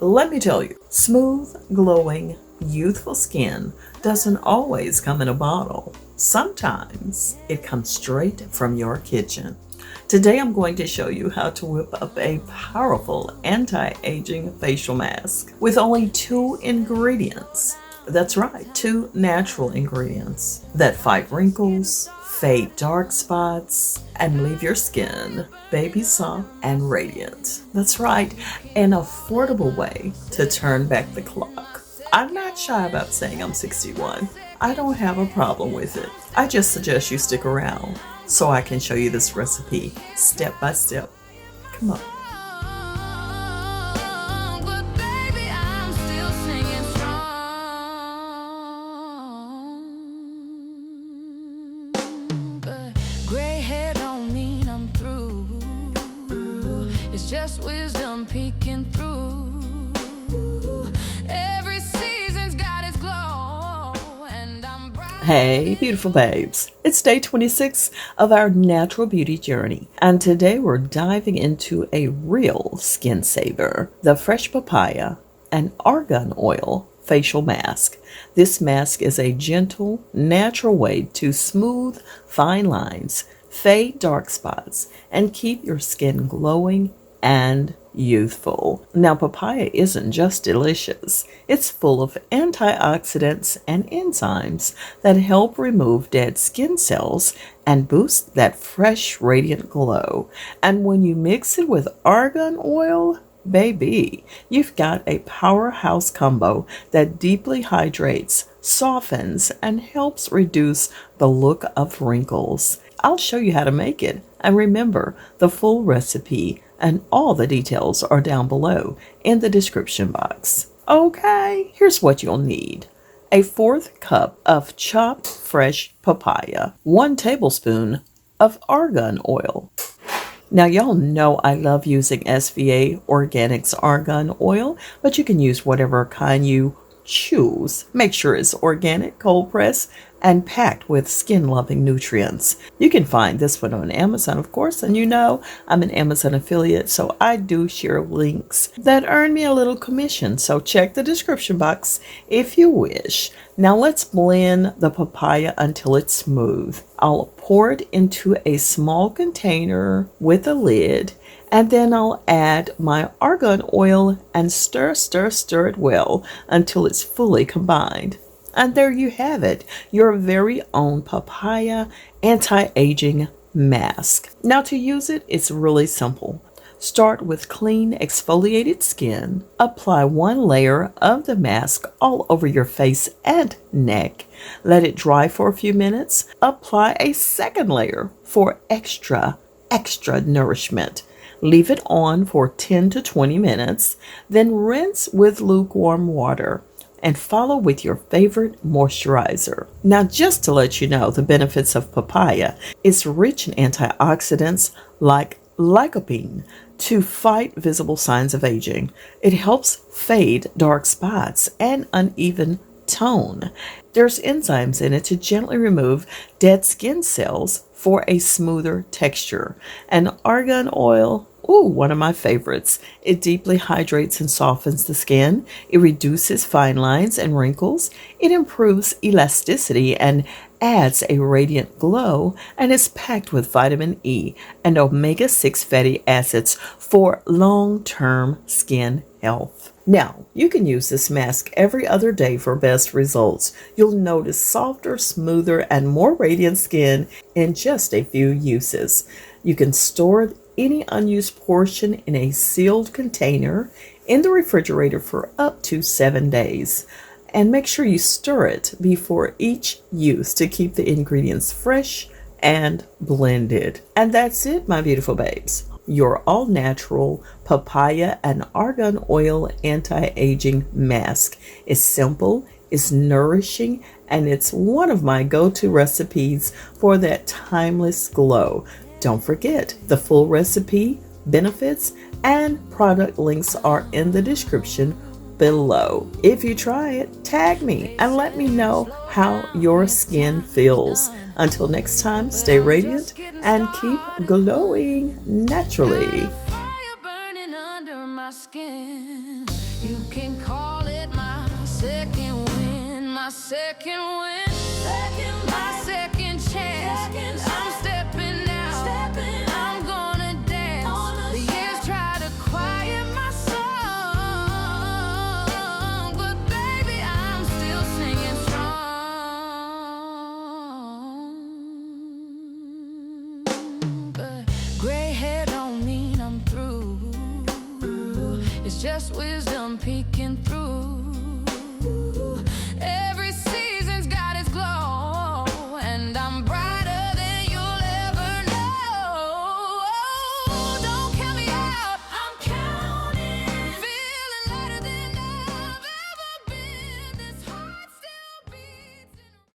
Let me tell you, smooth, glowing, youthful skin doesn't always come in a bottle. Sometimes it comes straight from your kitchen. Today I'm going to show you how to whip up a powerful anti-aging facial mask with only 2 ingredients. That's right, 2 natural ingredients that fight wrinkles, fade dark spots, and leave your skin baby soft and radiant. That's right, an affordable way to turn back the clock. I'm not shy about saying I'm 61. I don't have a problem with it. I just suggest you stick around so I can show you this recipe step by step. Come on. Just wisdom peeking through. Every season's got its glow, and I'm bright. Hey, beautiful babes. It's day 26 of our natural beauty journey, and today we're diving into a real skin saver, the fresh papaya and argan oil facial mask. This mask is a gentle, natural way to smooth fine lines, fade dark spots, and keep your skin glowing and youthful. Now, papaya isn't just delicious. It's full of antioxidants and enzymes that help remove dead skin cells and boost that fresh, radiant glow. And when you mix it with argan oil, baby, you've got a powerhouse combo that deeply hydrates, softens, and helps reduce the look of wrinkles. I'll show you how to make it. And remember, the full recipe and all the details are down below in the description box. Okay, here's what you'll need. A 1/4 cup of chopped fresh papaya, 1 tablespoon of argan oil. Now, y'all know I love using SVA Organics Argan Oil, but you can use whatever kind you choose. Make sure it's organic, cold pressed, and packed with skin-loving nutrients. You can find this one on Amazon, of course, and you know I'm an Amazon affiliate, so I do share links that earn me a little commission, so check the description box if you wish. Now let's blend the papaya until it's smooth. I'll pour it into a small container with a lid, and then I'll add my argan oil and stir it well until it's fully combined. And there you have it, your very own papaya anti-aging mask. Now to use it, it's really simple. Start with clean exfoliated skin. Apply 1 layer of the mask all over your face and neck. Let it dry for a few minutes. Apply a 2nd layer for extra nourishment. Leave it on for 10 to 20 minutes. Then rinse with lukewarm water and follow with your favorite moisturizer. Now, just to let you know the benefits of papaya, it's rich in antioxidants like lycopene to fight visible signs of aging. It helps fade dark spots and uneven tone. There's enzymes in it to gently remove dead skin cells for a smoother texture. And argan oil, one of my favorites. It deeply hydrates and softens the skin. It reduces fine lines and wrinkles. It improves elasticity and adds a radiant glow, and is packed with vitamin E and omega-6 fatty acids for long-term skin health. Now, you can use this mask every other day for best results. You'll notice softer, smoother, and more radiant skin in just a few uses. You can store any unused portion in a sealed container in the refrigerator for up to 7 days. And make sure you stir it before each use to keep the ingredients fresh and blended. And that's it, my beautiful babes. Your all-natural papaya and argan oil anti-aging mask is simple, it's nourishing, and it's one of my go-to recipes for that timeless glow. Don't forget, the full recipe, benefits, and product links are in the description below. If you try it, tag me and let me know how your skin feels. Until next time, stay radiant and keep glowing naturally. Fire burning under my skin. You can call it my second wind, my second wind, my second chance. I'm stepping out, I'm gonna dance. The years try to quiet my song, but baby, I'm still singing strong. But gray hair don't mean I'm through. It's just wisdom peeking through.